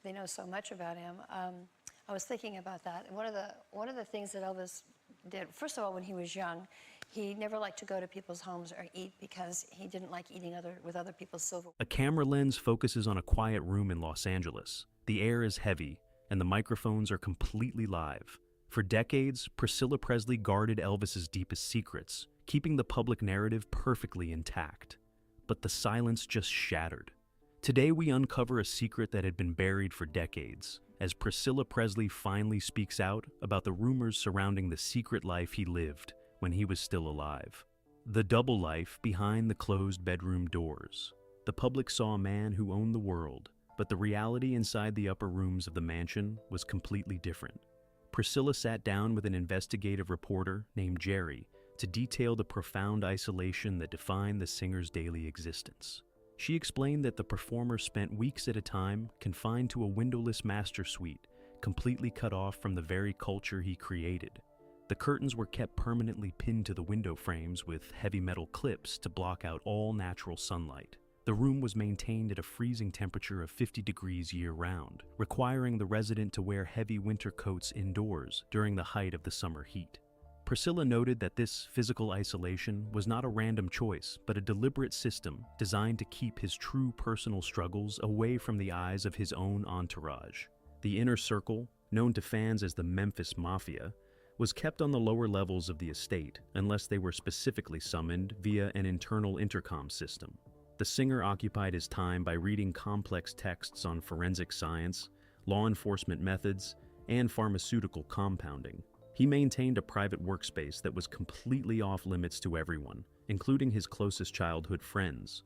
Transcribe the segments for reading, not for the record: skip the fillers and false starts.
they know so much about him. I was thinking about that. And one of the things that Elvis did, first of all, when he was young, he never liked to go to people's homes or eat because he didn't like eating with other people's silverware. A camera lens focuses on a quiet room in Los Angeles. The air is heavy, and the microphones are completely live. For decades, Priscilla Presley guarded Elvis's deepest secrets, keeping the public narrative perfectly intact. But the silence just shattered. Today we uncover a secret that had been buried for decades, as Priscilla Presley finally speaks out about the rumors surrounding the secret life he lived when he was still alive. The double life behind the closed bedroom doors. The public saw a man who owned the world, but the reality inside the upper rooms of the mansion was completely different. Priscilla sat down with an investigative reporter named Jerry to detail the profound isolation that defined the singer's daily existence. She explained that the performer spent weeks at a time confined to a windowless master suite, completely cut off from the very culture he created. The curtains were kept permanently pinned to the window frames with heavy metal clips to block out all natural sunlight. The room was maintained at a freezing temperature of 50 degrees year-round, requiring the resident to wear heavy winter coats indoors during the height of the summer heat. Priscilla noted that this physical isolation was not a random choice, but a deliberate system designed to keep his true personal struggles away from the eyes of his own entourage. The inner circle, known to fans as the Memphis Mafia, was kept on the lower levels of the estate unless they were specifically summoned via an internal intercom system. The singer occupied his time by reading complex texts on forensic science, law enforcement methods, and pharmaceutical compounding. He maintained a private workspace that was completely off limits to everyone, including his closest childhood friends.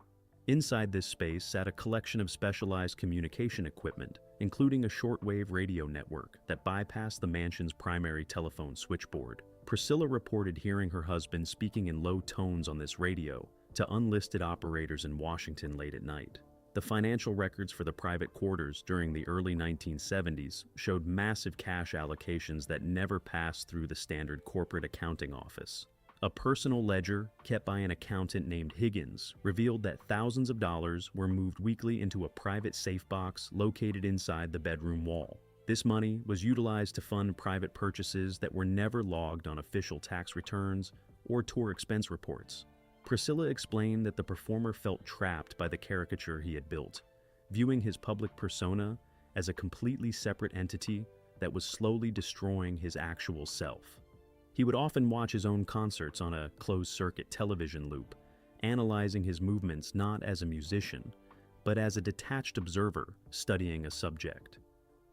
Inside this space sat a collection of specialized communication equipment, including a shortwave radio network that bypassed the mansion's primary telephone switchboard. Priscilla reported hearing her husband speaking in low tones on this radio to unlisted operators in Washington late at night. The financial records for the private quarters during the early 1970s showed massive cash allocations that never passed through the standard corporate accounting office. A personal ledger kept by an accountant named Higgins revealed that thousands of dollars were moved weekly into a private safe box located inside the bedroom wall. This money was utilized to fund private purchases that were never logged on official tax returns or tour expense reports. Priscilla explained that the performer felt trapped by the caricature he had built, viewing his public persona as a completely separate entity that was slowly destroying his actual self. He would often watch his own concerts on a closed-circuit television loop, analyzing his movements not as a musician, but as a detached observer studying a subject.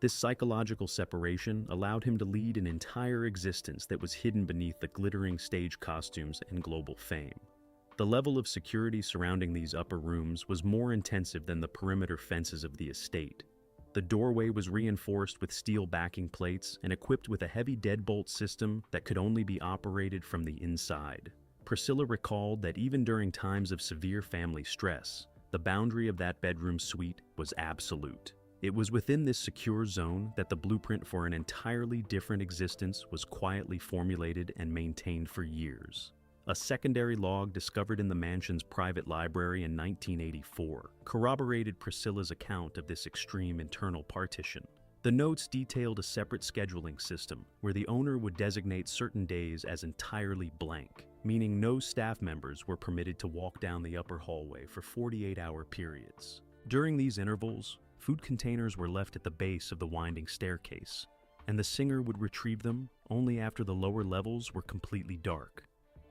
This psychological separation allowed him to lead an entire existence that was hidden beneath the glittering stage costumes and global fame. The level of security surrounding these upper rooms was more intensive than the perimeter fences of the estate. The doorway was reinforced with steel backing plates and equipped with a heavy deadbolt system that could only be operated from the inside. Priscilla recalled that even during times of severe family stress, the boundary of that bedroom suite was absolute. It was within this secure zone that the blueprint for an entirely different existence was quietly formulated and maintained for years. A secondary log discovered in the mansion's private library in 1984 corroborated Priscilla's account of this extreme internal partition. The notes detailed a separate scheduling system where the owner would designate certain days as entirely blank, meaning no staff members were permitted to walk down the upper hallway for 48-hour periods. During these intervals, food containers were left at the base of the winding staircase, and the singer would retrieve them only after the lower levels were completely dark.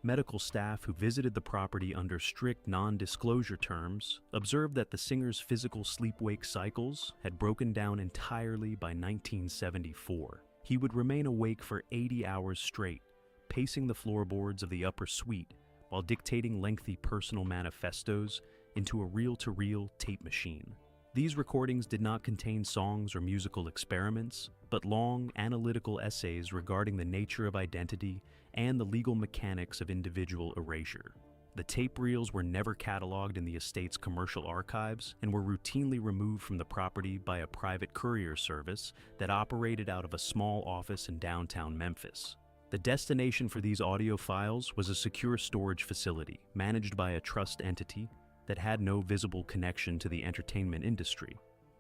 Medical staff who visited the property under strict non-disclosure terms observed that the singer's physical sleep-wake cycles had broken down entirely by 1974. He would remain awake for 80 hours straight, pacing the floorboards of the upper suite while dictating lengthy personal manifestos into a reel-to-reel tape machine. These recordings did not contain songs or musical experiments, but long, analytical essays regarding the nature of identity and the legal mechanics of individual erasure. The tape reels were never cataloged in the estate's commercial archives and were routinely removed from the property by a private courier service that operated out of a small office in downtown Memphis. The destination for these audio files was a secure storage facility managed by a trust entity that had no visible connection to the entertainment industry.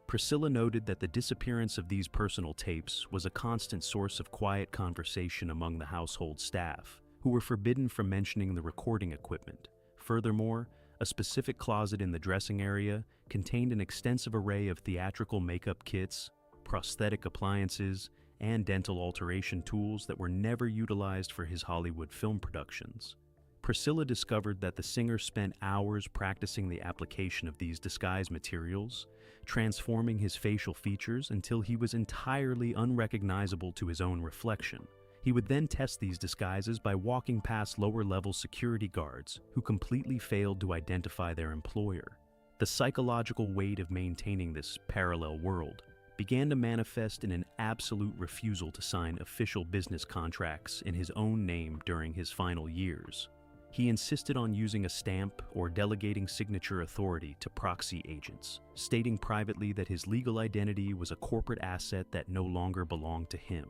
Priscilla noted that the disappearance of these personal tapes was a constant source of quiet conversation among the household staff, who were forbidden from mentioning the recording equipment. Furthermore, a specific closet in the dressing area contained an extensive array of theatrical makeup kits, prosthetic appliances, and dental alteration tools that were never utilized for his Hollywood film productions. Priscilla discovered that the singer spent hours practicing the application of these disguise materials, transforming his facial features until he was entirely unrecognizable to his own reflection. He would then test these disguises by walking past lower-level security guards who completely failed to identify their employer. The psychological weight of maintaining this parallel world began to manifest in an absolute refusal to sign official business contracts in his own name during his final years. He insisted on using a stamp or delegating signature authority to proxy agents, stating privately that his legal identity was a corporate asset that no longer belonged to him.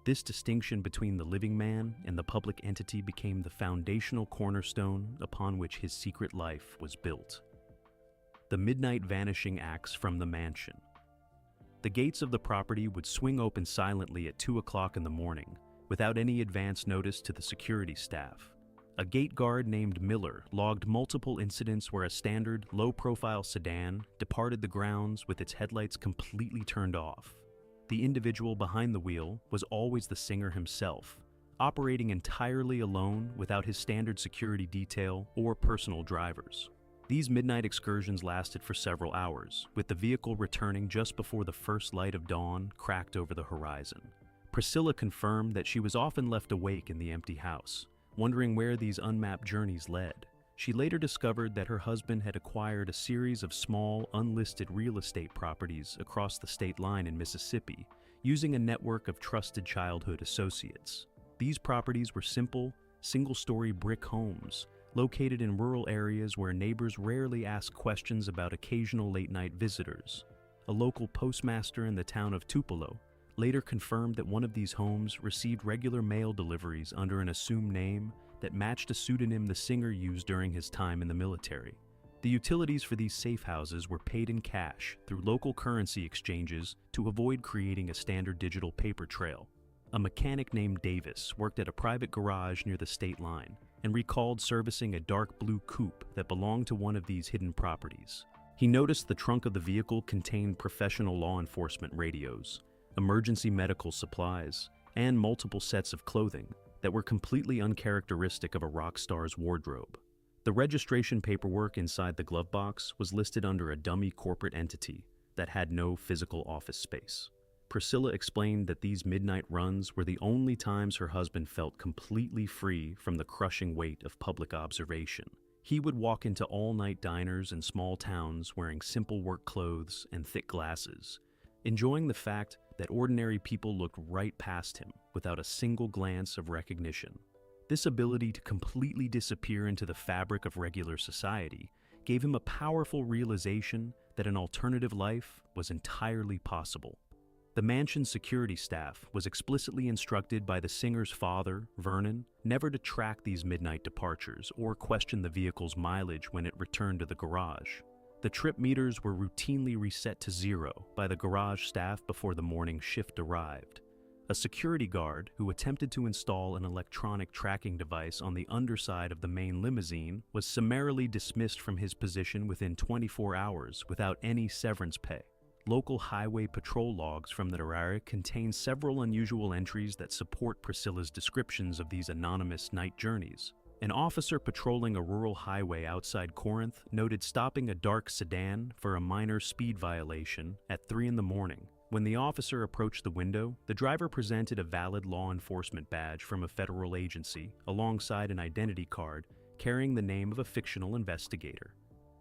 This distinction between the living man and the public entity became the foundational cornerstone upon which his secret life was built. The midnight vanishing acts from the mansion. The gates of the property would swing open silently at 2 o'clock in the morning, without any advance notice to the security staff. A gate guard named Miller logged multiple incidents where a standard, low-profile sedan departed the grounds with its headlights completely turned off. The individual behind the wheel was always the singer himself, operating entirely alone without his standard security detail or personal drivers. These midnight excursions lasted for several hours, with the vehicle returning just before the first light of dawn cracked over the horizon. Priscilla confirmed that she was often left awake in the empty house, wondering where these unmapped journeys led. She later discovered that her husband had acquired a series of small, unlisted real estate properties across the state line in Mississippi, using a network of trusted childhood associates. These properties were simple, single-story brick homes, located in rural areas where neighbors rarely asked questions about occasional late-night visitors. A local postmaster in the town of Tupelo later confirmed that one of these homes received regular mail deliveries under an assumed name that matched a pseudonym the singer used during his time in the military. The utilities for these safe houses were paid in cash through local currency exchanges to avoid creating a standard digital paper trail. A mechanic named Davis worked at a private garage near the state line and recalled servicing a dark blue coupe that belonged to one of these hidden properties. He noticed the trunk of the vehicle contained professional law enforcement radios, emergency medical supplies, and multiple sets of clothing that were completely uncharacteristic of a rock star's wardrobe. The registration paperwork inside the glove box was listed under a dummy corporate entity that had no physical office space. Priscilla explained that these midnight runs were the only times her husband felt completely free from the crushing weight of public observation. He would walk into all-night diners in small towns wearing simple work clothes and thick glasses, enjoying the fact that ordinary people looked right past him without a single glance of recognition. This ability to completely disappear into the fabric of regular society gave him a powerful realization that an alternative life was entirely possible. The mansion's security staff was explicitly instructed by the singer's father, Vernon, never to track these midnight departures or question the vehicle's mileage when it returned to the garage. The trip meters were routinely reset to 0 by the garage staff before the morning shift arrived. A security guard who attempted to install an electronic tracking device on the underside of the main limousine was summarily dismissed from his position within 24 hours without any severance pay. Local highway patrol logs from the area contain several unusual entries that support Priscilla's descriptions of these anonymous night journeys. An officer patrolling a rural highway outside Corinth noted stopping a dark sedan for a minor speed violation at 3 in the morning. When the officer approached the window, the driver presented a valid law enforcement badge from a federal agency alongside an identity card carrying the name of a fictional investigator.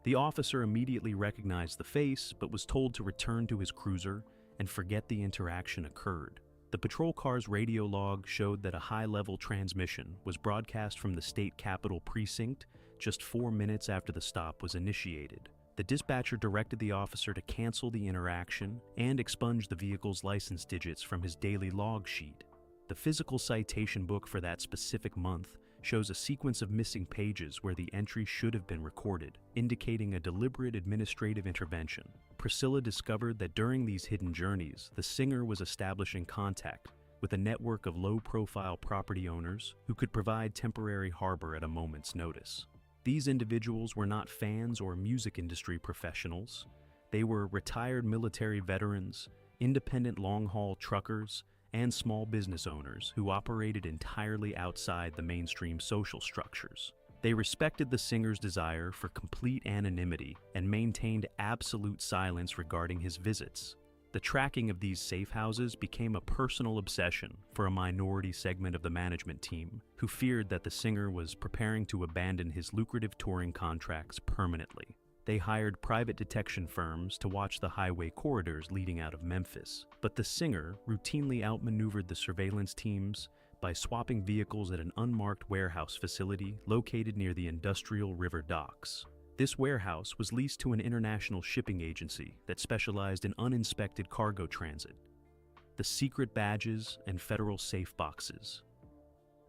The officer immediately recognized the face but was told to return to his cruiser and forget the interaction occurred. The patrol car's radio log showed that a high-level transmission was broadcast from the state capitol precinct just 4 minutes after the stop was initiated. The dispatcher directed the officer to cancel the interaction and expunge the vehicle's license digits from his daily log sheet. The physical citation book for that specific month shows a sequence of missing pages where the entry should have been recorded, indicating a deliberate administrative intervention. Priscilla discovered that during these hidden journeys, the singer was establishing contact with a network of low-profile property owners who could provide temporary harbor at a moment's notice. These individuals were not fans or music industry professionals. They were retired military veterans, independent long-haul truckers, and small business owners who operated entirely outside the mainstream social structures. They respected the singer's desire for complete anonymity and maintained absolute silence regarding his visits. The tracking of these safe houses became a personal obsession for a minority segment of the management team, who feared that the singer was preparing to abandon his lucrative touring contracts permanently. They hired private detection firms to watch the highway corridors leading out of Memphis, but the singer routinely outmaneuvered the surveillance teams by swapping vehicles at an unmarked warehouse facility located near the industrial river docks. This warehouse was leased to an international shipping agency that specialized in uninspected cargo transit. The secret badges and federal safe boxes.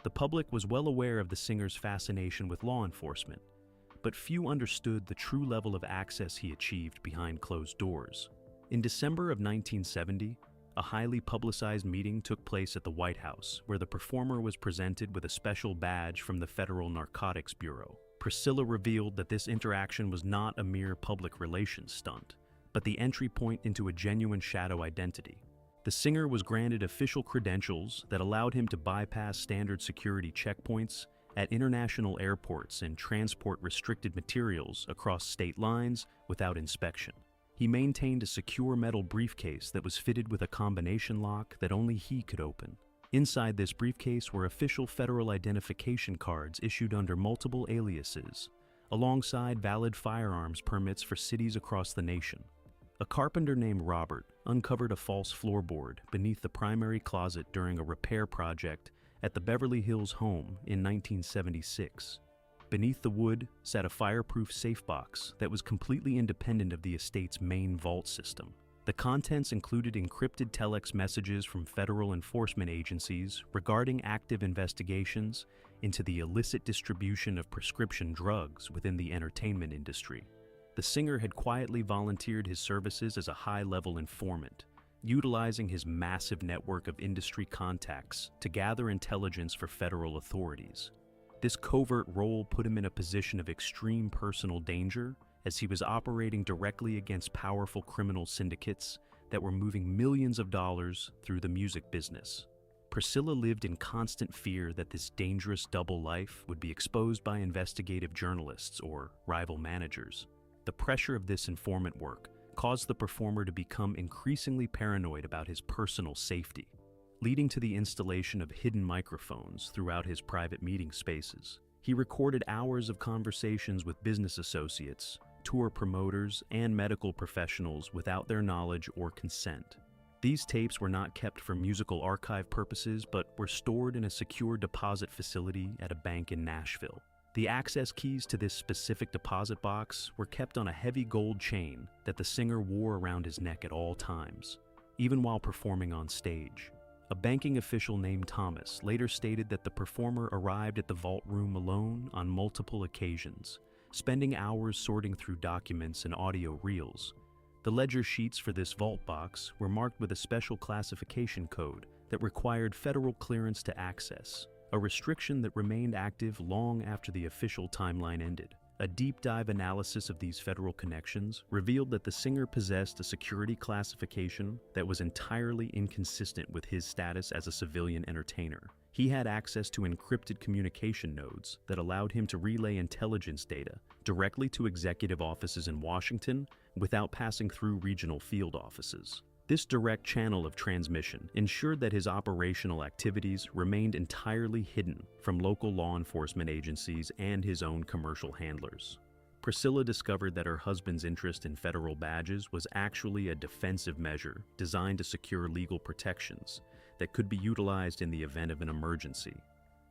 The public was well aware of the singer's fascination with law enforcement, but few understood the true level of access he achieved behind closed doors. In December of 1970, a highly publicized meeting took place at the White House, where the performer was presented with a special badge from the Federal Narcotics Bureau. Priscilla revealed that this interaction was not a mere public relations stunt, but the entry point into a genuine shadow identity. The singer was granted official credentials that allowed him to bypass standard security checkpoints at international airports and transport restricted materials across state lines without inspection. He maintained a secure metal briefcase that was fitted with a combination lock that only he could open. Inside this briefcase were official federal identification cards issued under multiple aliases, alongside valid firearms permits for cities across the nation. A carpenter named Robert uncovered a false floorboard beneath the primary closet during a repair project at the Beverly Hills home in 1976. Beneath the wood sat a fireproof safe box that was completely independent of the estate's main vault system. The contents included encrypted telex messages from federal enforcement agencies regarding active investigations into the illicit distribution of prescription drugs within the entertainment industry. The singer had quietly volunteered his services as a high-level informant, utilizing his massive network of industry contacts to gather intelligence for federal authorities. This covert role put him in a position of extreme personal danger, as he was operating directly against powerful criminal syndicates that were moving millions of dollars through the music business. Priscilla lived in constant fear that this dangerous double life would be exposed by investigative journalists or rival managers. The pressure of this informant work caused the performer to become increasingly paranoid about his personal safety, leading to the installation of hidden microphones throughout his private meeting spaces. He recorded hours of conversations with business associates, tour promoters, and medical professionals without their knowledge or consent. These tapes were not kept for musical archive purposes, but were stored in a secure deposit facility at a bank in Nashville. The access keys to this specific deposit box were kept on a heavy gold chain that the singer wore around his neck at all times, even while performing on stage. A banking official named Thomas later stated that the performer arrived at the vault room alone on multiple occasions, spending hours sorting through documents and audio reels. The ledger sheets for this vault box were marked with a special classification code that required federal clearance to access, a restriction that remained active long after the official timeline ended. A deep dive analysis of these federal connections revealed that the singer possessed a security classification that was entirely inconsistent with his status as a civilian entertainer. He had access to encrypted communication nodes that allowed him to relay intelligence data directly to executive offices in Washington without passing through regional field offices. This direct channel of transmission ensured that his operational activities remained entirely hidden from local law enforcement agencies and his own commercial handlers. Priscilla discovered that her husband's interest in federal badges was actually a defensive measure designed to secure legal protections that could be utilized in the event of an emergency.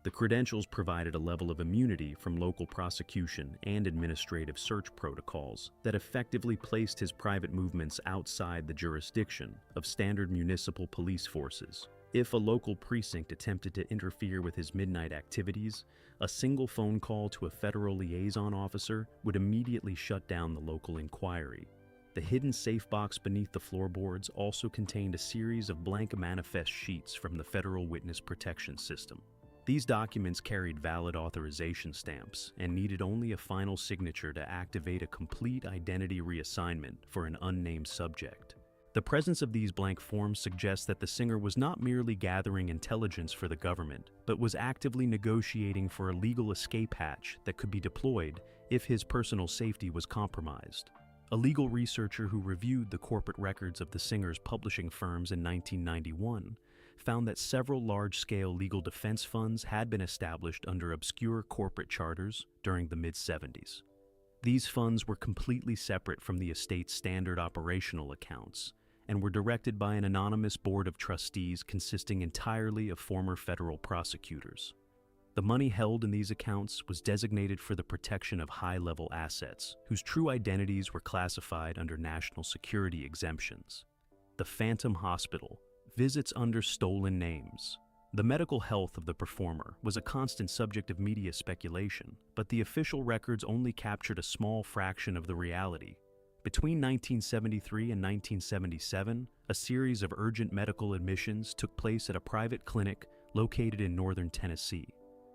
The credentials provided a level of immunity from local prosecution and administrative search protocols that effectively placed his private movements outside the jurisdiction of standard municipal police forces. If a local precinct attempted to interfere with his midnight activities, a single phone call to a federal liaison officer would immediately shut down the local inquiry. The hidden safe box beneath the floorboards also contained a series of blank manifest sheets from the Federal Witness Protection System. These documents carried valid authorization stamps and needed only a final signature to activate a complete identity reassignment for an unnamed subject. The presence of these blank forms suggests that the singer was not merely gathering intelligence for the government, but was actively negotiating for a legal escape hatch that could be deployed if his personal safety was compromised. A legal researcher who reviewed the corporate records of the singer's publishing firms in 1991 found that several large-scale legal defense funds had been established under obscure corporate charters during the mid-70s. These funds were completely separate from the estate's standard operational accounts and were directed by an anonymous board of trustees consisting entirely of former federal prosecutors. The money held in these accounts was designated for the protection of high-level assets, whose true identities were classified under national security exemptions. The Phantom Hospital, visits under stolen names. The medical health of the performer was a constant subject of media speculation, but the official records only captured a small fraction of the reality. Between 1973 and 1977, a series of urgent medical admissions took place at a private clinic located in northern Tennessee.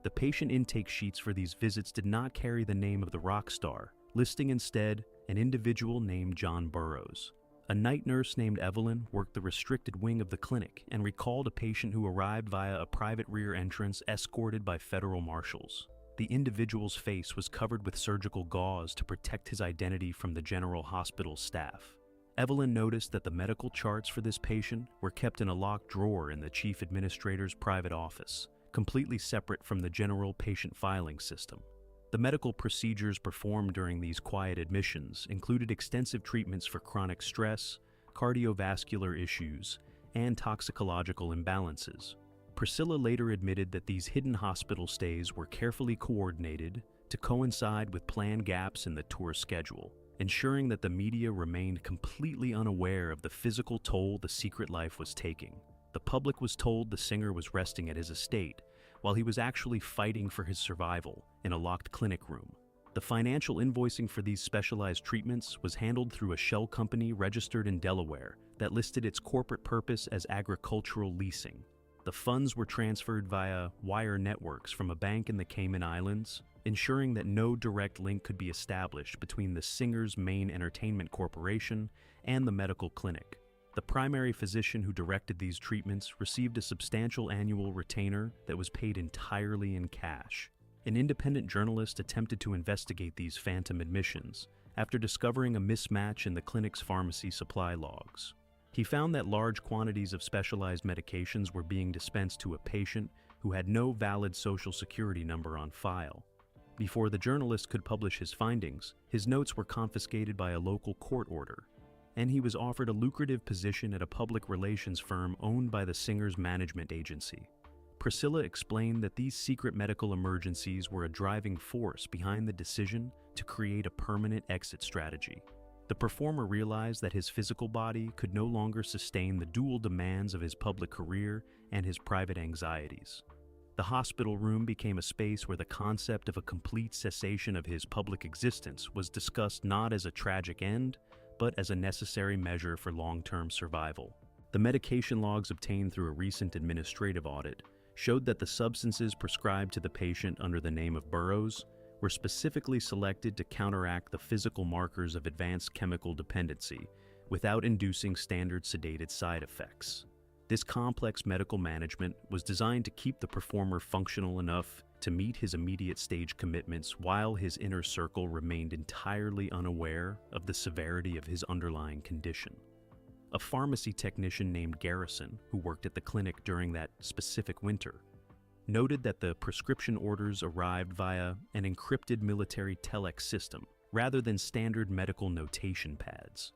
The patient intake sheets for these visits did not carry the name of the rock star, listing instead an individual named John Burroughs. A night nurse named Evelyn worked the restricted wing of the clinic and recalled a patient who arrived via a private rear entrance escorted by federal marshals. The individual's face was covered with surgical gauze to protect his identity from the general hospital staff. Evelyn noticed that the medical charts for this patient were kept in a locked drawer in the chief administrator's private office, completely separate from the general patient filing system. The medical procedures performed during these quiet admissions included extensive treatments for chronic stress, cardiovascular issues, and toxicological imbalances. Priscilla later admitted that these hidden hospital stays were carefully coordinated to coincide with planned gaps in the tour schedule, ensuring that the media remained completely unaware of the physical toll the secret life was taking. The public was told the singer was resting at his estate, while he was actually fighting for his survival in a locked clinic room. The financial invoicing for these specialized treatments was handled through a shell company registered in Delaware that listed its corporate purpose as agricultural leasing. The funds were transferred via wire networks from a bank in the Cayman Islands, ensuring that no direct link could be established between the singer's main entertainment corporation and the medical clinic. The primary physician who directed these treatments received a substantial annual retainer that was paid entirely in cash. An independent journalist attempted to investigate these phantom admissions after discovering a mismatch in the clinic's pharmacy supply logs. He found that large quantities of specialized medications were being dispensed to a patient who had no valid social security number on file. Before the journalist could publish his findings, his notes were confiscated by a local court order, and he was offered a lucrative position at a public relations firm owned by the singer's management agency. Priscilla explained that these secret medical emergencies were a driving force behind the decision to create a permanent exit strategy. The performer realized that his physical body could no longer sustain the dual demands of his public career and his private anxieties. The hospital room became a space where the concept of a complete cessation of his public existence was discussed not as a tragic end, but as a necessary measure for long-term survival. The medication logs obtained through a recent administrative audit showed that the substances prescribed to the patient under the name of Burroughs were specifically selected to counteract the physical markers of advanced chemical dependency without inducing standard sedated side effects. This complex medical management was designed to keep the performer functional enough to meet his immediate stage commitments while his inner circle remained entirely unaware of the severity of his underlying condition. A pharmacy technician named Garrison, who worked at the clinic during that specific winter, noted that the prescription orders arrived via an encrypted military telex system rather than standard medical notation pads.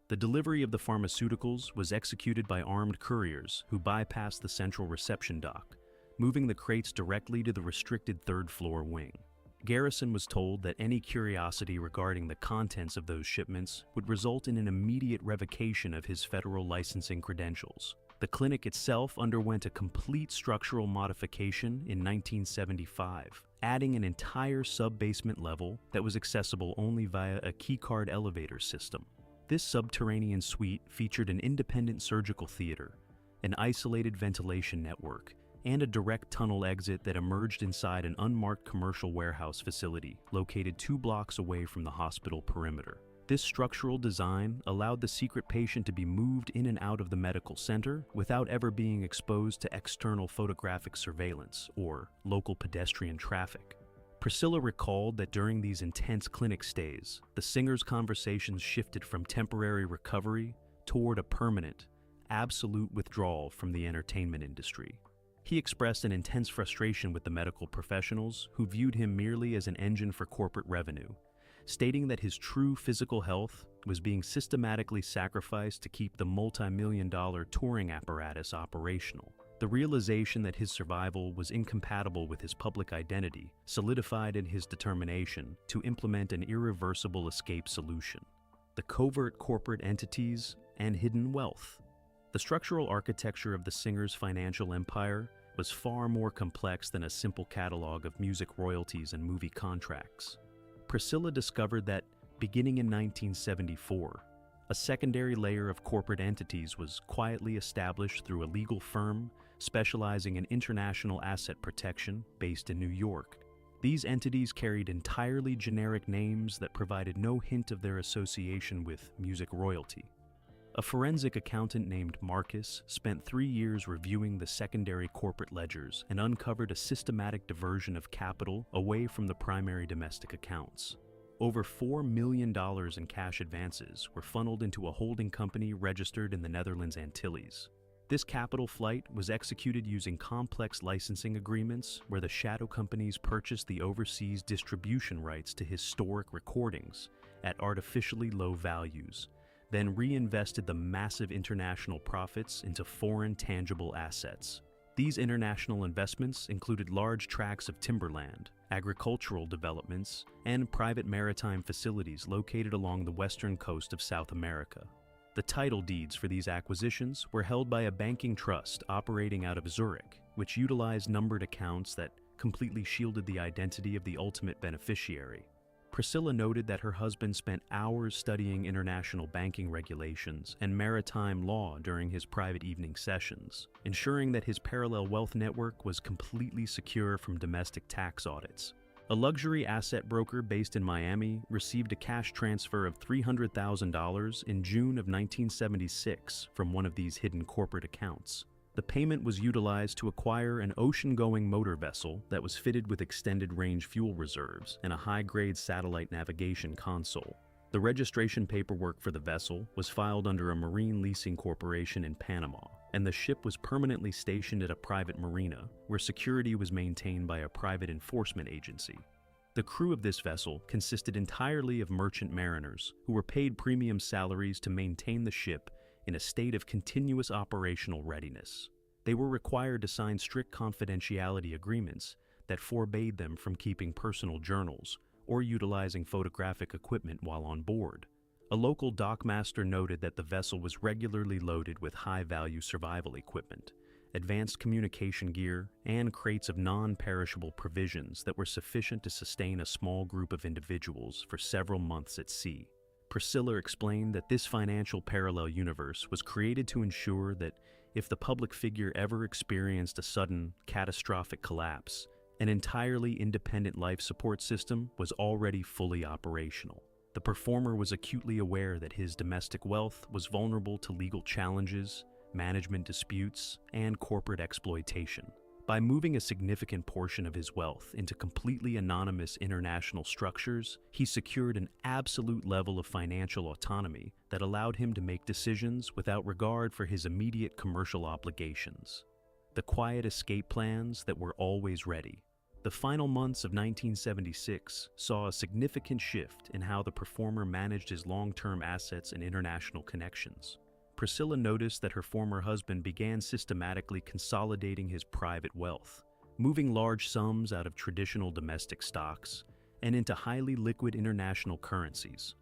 The delivery of the pharmaceuticals was executed by armed couriers who bypassed the central reception dock, moving the crates directly to the restricted third-floor wing. Garrison was told that any curiosity regarding the contents of those shipments would result in an immediate revocation of his federal licensing credentials. The clinic itself underwent a complete structural modification in 1975, adding an entire sub-basement level that was accessible only via a keycard elevator system. This subterranean suite featured an independent surgical theater, an isolated ventilation network, and a direct tunnel exit that emerged inside an unmarked commercial warehouse facility located 2 blocks away from the hospital perimeter. This structural design allowed the secret patient to be moved in and out of the medical center without ever being exposed to external photographic surveillance or local pedestrian traffic. Priscilla recalled that during these intense clinic stays, the singer's conversations shifted from temporary recovery toward a permanent, absolute withdrawal from the entertainment industry. He expressed an intense frustration with the medical professionals who viewed him merely as an engine for corporate revenue, stating that his true physical health was being systematically sacrificed to keep the multi-million-dollar touring apparatus operational. The realization that his survival was incompatible with his public identity solidified in his determination to implement an irreversible escape solution: the covert corporate entities and hidden wealth. The structural architecture of the singer's financial empire was far more complex than a simple catalog of music royalties and movie contracts. Priscilla discovered that, beginning in 1974, a secondary layer of corporate entities was quietly established through a legal firm specializing in international asset protection based in New York. These entities carried entirely generic names that provided no hint of their association with music royalty. A forensic accountant named Marcus spent 3 years reviewing the secondary corporate ledgers and uncovered a systematic diversion of capital away from the primary domestic accounts. Over $4 million in cash advances were funneled into a holding company registered in the Netherlands Antilles. This capital flight was executed using complex licensing agreements where the shadow companies purchased the overseas distribution rights to historic recordings at artificially low values, then reinvested the massive international profits into foreign tangible assets. These international investments included large tracts of timberland, agricultural developments, and private maritime facilities located along the western coast of South America. The title deeds for these acquisitions were held by a banking trust operating out of Zurich, which utilized numbered accounts that completely shielded the identity of the ultimate beneficiary. Priscilla noted that her husband spent hours studying international banking regulations and maritime law during his private evening sessions, ensuring that his parallel wealth network was completely secure from domestic tax audits. A luxury asset broker based in Miami received a cash transfer of $300,000 in June of 1976 from one of these hidden corporate accounts. The payment was utilized to acquire an ocean-going motor vessel that was fitted with extended-range fuel reserves and a high-grade satellite navigation console. The registration paperwork for the vessel was filed under a marine leasing corporation in Panama, and the ship was permanently stationed at a private marina where security was maintained by a private enforcement agency. The crew of this vessel consisted entirely of merchant mariners who were paid premium salaries to maintain the ship in a state of continuous operational readiness. They were required to sign strict confidentiality agreements that forbade them from keeping personal journals or utilizing photographic equipment while on board. A local dockmaster noted that the vessel was regularly loaded with high-value survival equipment, advanced communication gear, and crates of non-perishable provisions that were sufficient to sustain a small group of individuals for several months at sea. Priscilla explained that this financial parallel universe was created to ensure that if the public figure ever experienced a sudden, catastrophic collapse, an entirely independent life support system was already fully operational. The performer was acutely aware that his domestic wealth was vulnerable to legal challenges, management disputes, and corporate exploitation. By moving a significant portion of his wealth into completely anonymous international structures, he secured an absolute level of financial autonomy that allowed him to make decisions without regard for his immediate commercial obligations. The quiet escape plans that were always ready. The final months of 1976 saw a significant shift in how the performer managed his long-term assets and international connections. Priscilla noticed that her former husband began systematically consolidating his private wealth, moving large sums out of traditional domestic stocks and into highly liquid international currencies.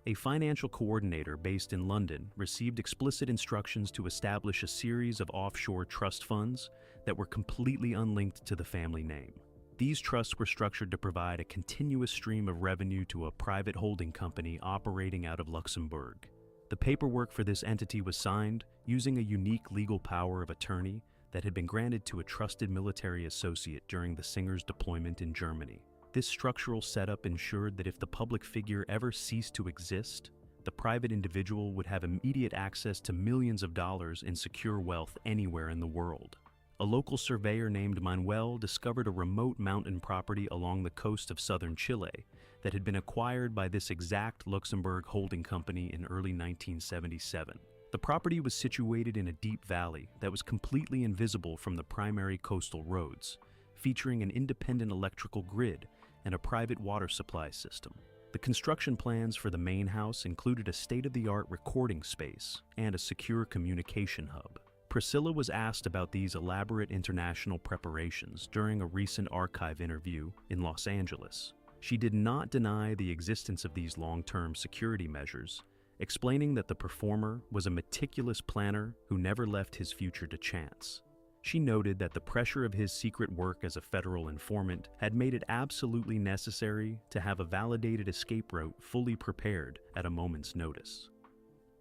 A financial coordinator based in London received explicit instructions to establish a series of offshore trust funds that were completely unlinked to the family name. These trusts were structured to provide a continuous stream of revenue to a private holding company operating out of Luxembourg. The paperwork for this entity was signed using a unique legal power of attorney that had been granted to a trusted military associate during the singer's deployment in Germany. This structural setup ensured that if the public figure ever ceased to exist, the private individual would have immediate access to millions of dollars in secure wealth anywhere in the world. A local surveyor named Manuel discovered a remote mountain property along the coast of southern Chile that had been acquired by this exact Luxembourg holding company in early 1977. The property was situated in a deep valley that was completely invisible from the primary coastal roads, featuring an independent electrical grid and a private water supply system. The construction plans for the main house included a state-of-the-art recording space and a secure communication hub. Priscilla was asked about these elaborate international preparations during a recent archive interview in Los Angeles. She did not deny the existence of these long-term security measures, explaining that the performer was a meticulous planner who never left his future to chance. She noted that the pressure of his secret work as a federal informant had made it absolutely necessary to have a validated escape route fully prepared at a moment's notice.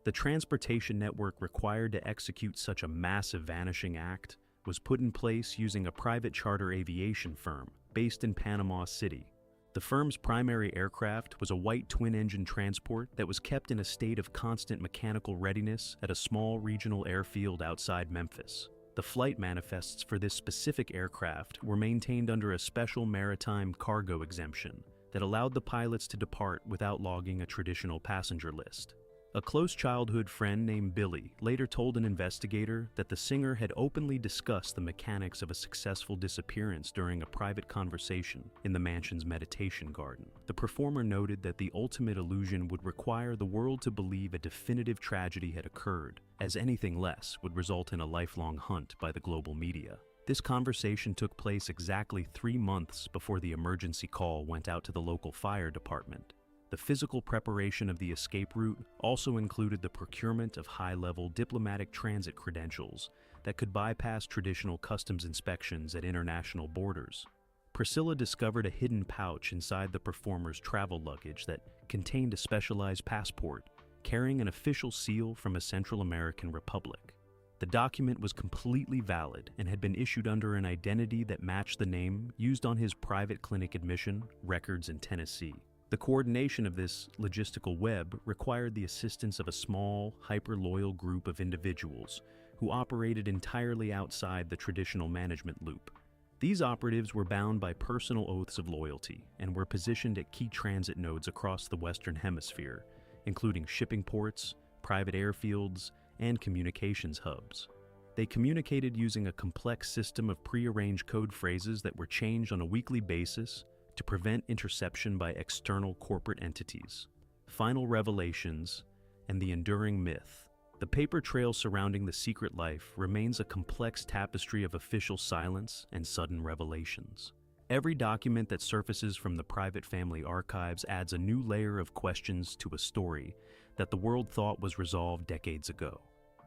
The transportation network required to execute such a massive vanishing act was put in place using a private charter aviation firm based in Panama City. The firm's primary aircraft was a white twin-engine transport that was kept in a state of constant mechanical readiness at a small regional airfield outside Memphis. The flight manifests for this specific aircraft were maintained under a special maritime cargo exemption that allowed the pilots to depart without logging a traditional passenger list. A close childhood friend named Billy later told an investigator that the singer had openly discussed the mechanics of a successful disappearance during a private conversation in the mansion's meditation garden. The performer noted that the ultimate illusion would require the world to believe a definitive tragedy had occurred, as anything less would result in a lifelong hunt by the global media. This conversation took place exactly 3 months before the emergency call went out to the local fire department. The physical preparation of the escape route also included the procurement of high-level diplomatic transit credentials that could bypass traditional customs inspections at international borders. Priscilla discovered a hidden pouch inside the performer's travel luggage that contained a specialized passport carrying an official seal from a Central American republic. The document was completely valid and had been issued under an identity that matched the name used on his private clinic admission records in Tennessee. The coordination of this logistical web required the assistance of a small, hyper-loyal group of individuals who operated entirely outside the traditional management loop. These operatives were bound by personal oaths of loyalty and were positioned at key transit nodes across the Western Hemisphere, including shipping ports, private airfields, and communications hubs. They communicated using a complex system of pre-arranged code phrases that were changed on a weekly basis to prevent interception by external corporate entities. Final revelations and the enduring myth. The paper trail surrounding the secret life remains a complex tapestry of official silence and sudden revelations. Every document that surfaces from the private family archives adds a new layer of questions to a story that the world thought was resolved decades ago.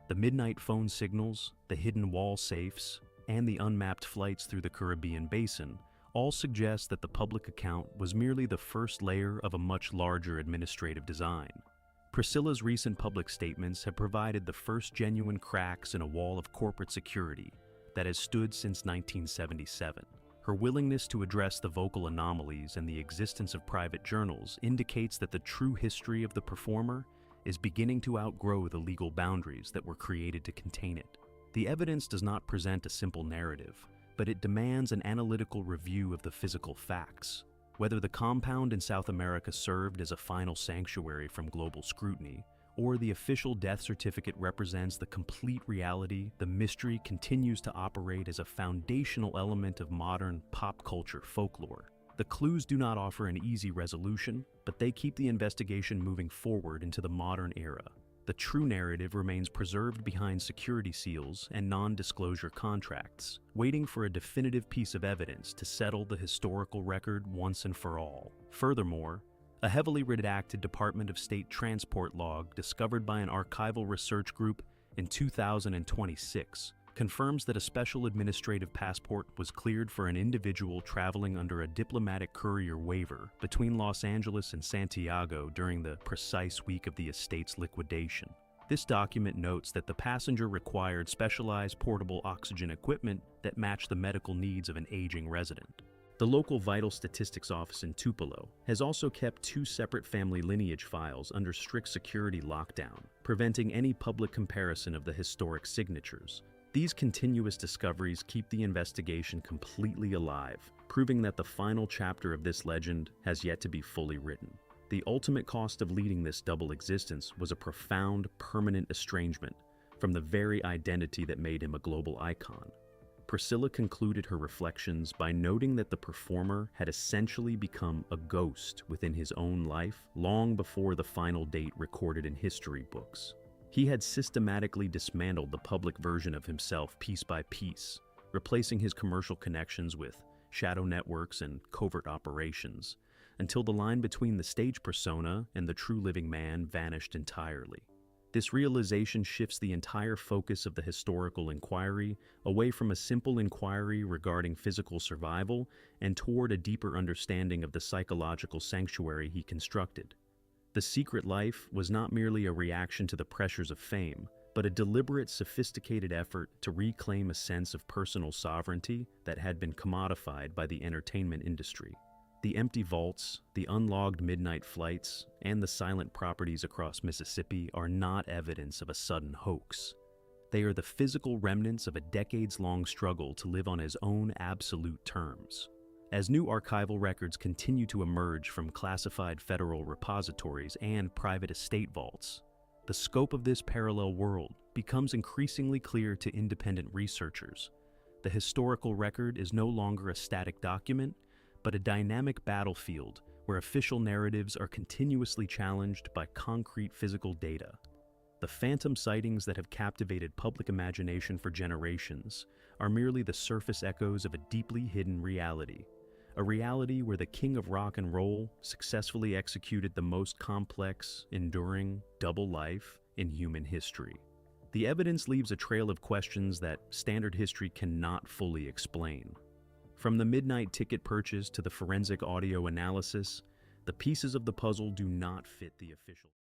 The midnight phone signals, the hidden wall safes, and the unmapped flights through the Caribbean basin all suggest that the public account was merely the first layer of a much larger administrative design. Priscilla's recent public statements have provided the first genuine cracks in a wall of corporate security that has stood since 1977. Her willingness to address the vocal anomalies and the existence of private journals indicates that the true history of the performer is beginning to outgrow the legal boundaries that were created to contain it. The evidence does not present a simple narrative, but it demands an analytical review of the physical facts. Whether the compound in South America served as a final sanctuary from global scrutiny, or the official death certificate represents the complete reality, the mystery continues to operate as a foundational element of modern pop culture folklore. The clues do not offer an easy resolution, but they keep the investigation moving forward into the modern era. The true narrative remains preserved behind security seals and non-disclosure contracts, waiting for a definitive piece of evidence to settle the historical record once and for all. Furthermore, A heavily redacted Department of State transport log discovered by an archival research group in 2026 confirms that a special administrative passport was cleared for an individual traveling under a diplomatic courier waiver between Los Angeles and Santiago during the precise week of the estate's liquidation. This document notes that the passenger required specialized portable oxygen equipment that matched the medical needs of an aging resident. The local Vital Statistics office in Tupelo has also kept 2 separate family lineage files under strict security lockdown, preventing any public comparison of the historic signatures. These continuous discoveries keep the investigation completely alive, proving that the final chapter of this legend has yet to be fully written. The ultimate cost of leading this double existence was a profound, permanent estrangement from the very identity that made him a global icon. Priscilla concluded her reflections by noting that the performer had essentially become a ghost within his own life long before the final date recorded in history books. He had systematically dismantled the public version of himself piece by piece, replacing his commercial connections with shadow networks and covert operations, until the line between the stage persona and the true living man vanished entirely. This realization shifts the entire focus of the historical inquiry away from a simple inquiry regarding physical survival and toward a deeper understanding of the psychological sanctuary he constructed. The secret life was not merely a reaction to the pressures of fame, but a deliberate, sophisticated effort to reclaim a sense of personal sovereignty that had been commodified by the entertainment industry. The empty vaults, the unlogged midnight flights, and the silent properties across Mississippi are not evidence of a sudden hoax. They are the physical remnants of a decades-long struggle to live on his own absolute terms. As new archival records continue to emerge from classified federal repositories and private estate vaults, the scope of this parallel world becomes increasingly clear to independent researchers. The historical record is no longer a static document, but a dynamic battlefield where official narratives are continuously challenged by concrete physical data. The phantom sightings that have captivated public imagination for generations are merely the surface echoes of a deeply hidden reality. A reality where the king of rock and roll successfully executed the most complex, enduring, double life in human history. The evidence leaves a trail of questions that standard history cannot fully explain. From the midnight ticket purchase to the forensic audio analysis, the pieces of the puzzle do not fit the official